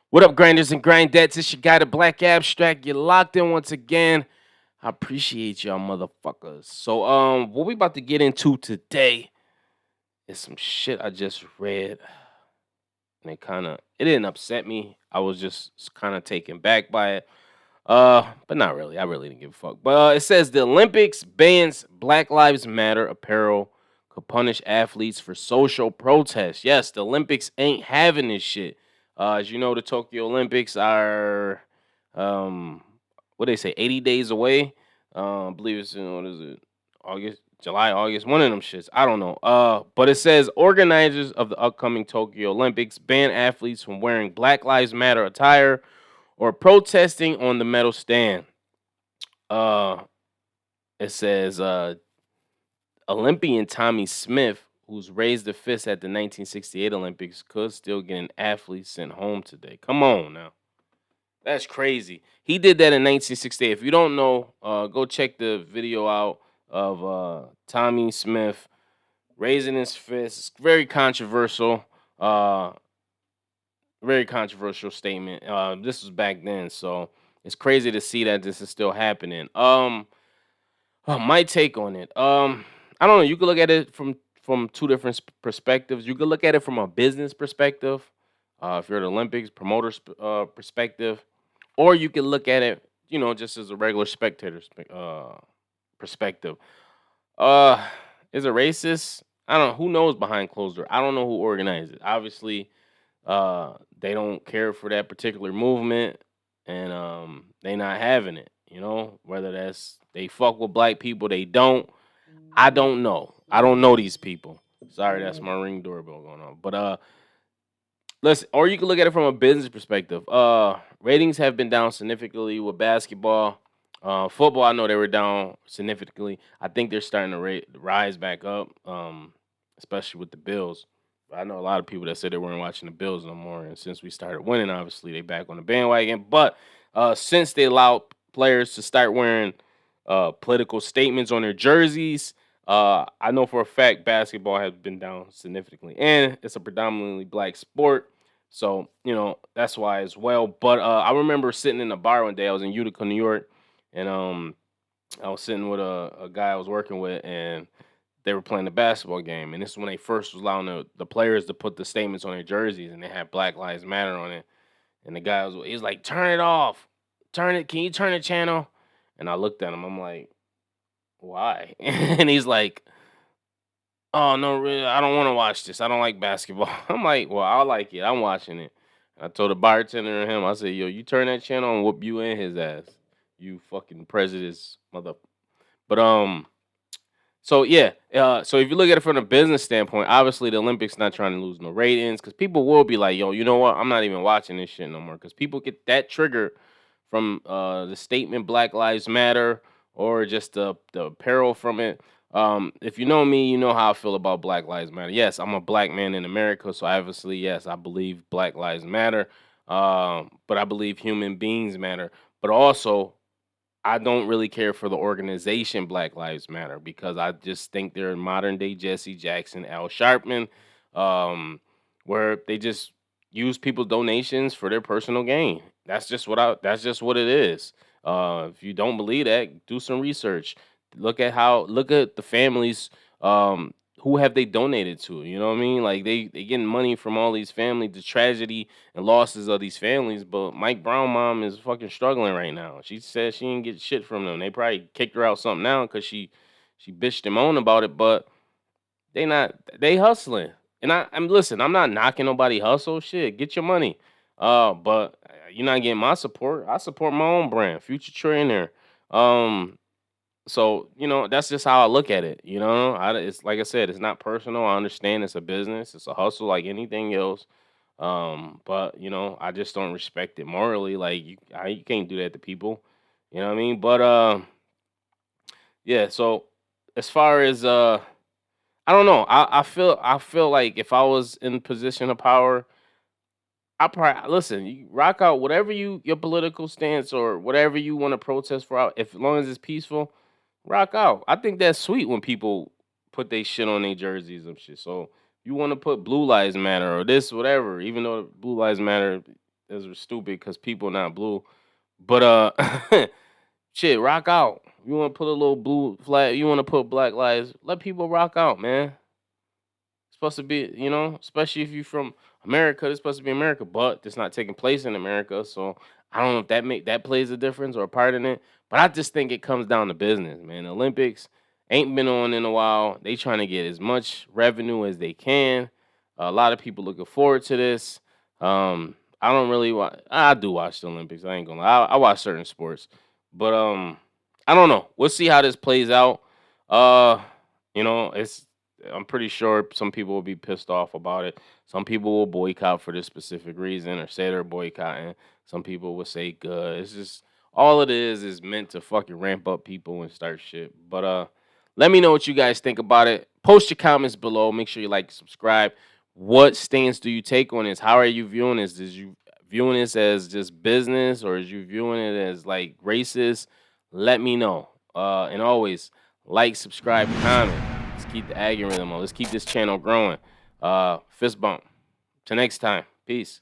What up, grinders and grindettes? It's your guy, the Black Abstract. You're locked in once again. I appreciate y'all, motherfuckers. So, what we about to get into today is some shit I just read, and it didn't upset me. I was just kind of taken back by it. But not really. I really didn't give a fuck. But it says the Olympics bans Black Lives Matter apparel could punish athletes for social protest. Yes, the Olympics ain't having this shit. As you know, the Tokyo Olympics are what they say, 80 days away. I believe it's in what is it? August, July, August, one of them shits. I don't know. But it says organizers of the upcoming Tokyo Olympics ban athletes from wearing Black Lives Matter attire or protesting on the medal stand. Uh, it says Olympian Tommy Smith, who's raised a fist at the 1968 Olympics, could still get an athlete sent home today. Come on now. That's crazy. He did that in 1968. If you don't know, go check the video out of Tommy Smith raising his fist. It's very controversial statement. This was back then, so it's crazy to see that this is still happening. My take on it. I don't know. You could look at it from two different perspectives. You could look at it from a business perspective, if you're the Olympics promoter perspective, or you could look at it, just as a regular spectator perspective. Uh, is it racist? I don't know. Who knows behind closed door? I don't know who organized it. Obviously, they don't care for that particular movement, and they not having it. Whether that's they fuck with black people, they don't. I don't know. I don't know these people. Sorry, that's my ring doorbell going on. But listen, or you can look at it from a business perspective. Ratings have been down significantly with basketball. Football, I know they were down significantly. I think they're starting to rise back up, especially with the Bills. But I know a lot of people that said they weren't watching the Bills no more. And since we started winning, obviously they back on the bandwagon. But since they allowed players to start wearing political statements on their jerseys, I know for a fact basketball has been down significantly, and it's a predominantly black sport. So that's why as well. But I remember sitting in a bar one day. I was in Utica, New York, and I was sitting with a guy I was working with, and they were playing the basketball game. And this is when they first was allowing the players to put the statements on their jerseys, and they had Black Lives Matter on it. And the guy he was like, "Turn it off, turn it. Can you turn the channel?" And I looked at him. I'm like, "Why?" And he's like, "Oh no, really, I don't want to watch this. I don't like basketball." I'm like, "Well, I like it. I'm watching it." I told the bartender and him, I said, "Yo, you turn that channel and whoop you in his ass. You fucking prejudice mother." But so yeah, so if you look at it from a business standpoint, obviously the Olympics not trying to lose no ratings because people will be like, "Yo, you know what? I'm not even watching this shit no more." Because people get that trigger from the statement Black Lives Matter or just the apparel from it. If you know me, you know how I feel about Black Lives Matter. Yes, I'm a black man in America, so obviously, yes, I believe Black Lives Matter. But I believe human beings matter. But also, I don't really care for the organization Black Lives Matter because I just think they're modern day Jesse Jackson, Al Sharpton, um, where they just use people's donations for their personal gain. That's just what it is. If you don't believe that, do some research. Look at the families who have they donated to. You know what I mean? Like they getting money from all these families, the tragedy and losses of these families. But Mike Brown mom is fucking struggling right now. She said she didn't get shit from them. They probably kicked her out something now because she bitched and moaned about it. But they hustling. And I'm listen, I'm not knocking nobody hustle. Shit, get your money. But you're not getting my support. I support my own brand, Future Trainer. So that's just how I look at it. It's like I said, it's not personal. I understand it's a business, it's a hustle like anything else. But I just don't respect it morally. Like you can't do that to people. You know what I mean? But yeah. So as far as I don't know. I feel like if I was in position of power, I probably listen. You rock out whatever your political stance or whatever you want to protest for. Out if as long as it's peaceful, rock out. I think that's sweet when people put their shit on their jerseys and shit. So You want to put Blue Lives Matter or this, whatever. Even though Blue Lives Matter is stupid because people not blue. But shit, rock out. You want to put a little blue flag? You want to put Black Lives? Let people rock out, man. Supposed to be, especially if you're from America, it's supposed to be America, but it's not taking place in America. So I don't know if that plays a difference or a part in it. But I just think it comes down to business, man. The Olympics ain't been on in a while. They trying to get as much revenue as they can. A lot of people looking forward to this. I don't really watch. I do watch the Olympics. I ain't gonna lie. I watch certain sports, but I don't know. We'll see how this plays out. Uh, it's I'm pretty sure some people will be pissed off about it. Some people will boycott for this specific reason or say they're boycotting. Some people will say good. It's just all it is meant to fucking ramp up people and start shit. But let me know what you guys think about it. Post your comments below. Make sure you like, subscribe. What stance do you take on this? How are you viewing this? Is you viewing this as just business or is you viewing it as like racist? Let me know. And always like, subscribe, comment. Let's keep the algorithm on. Let's keep this channel growing. Fist bump. Till next time. Peace.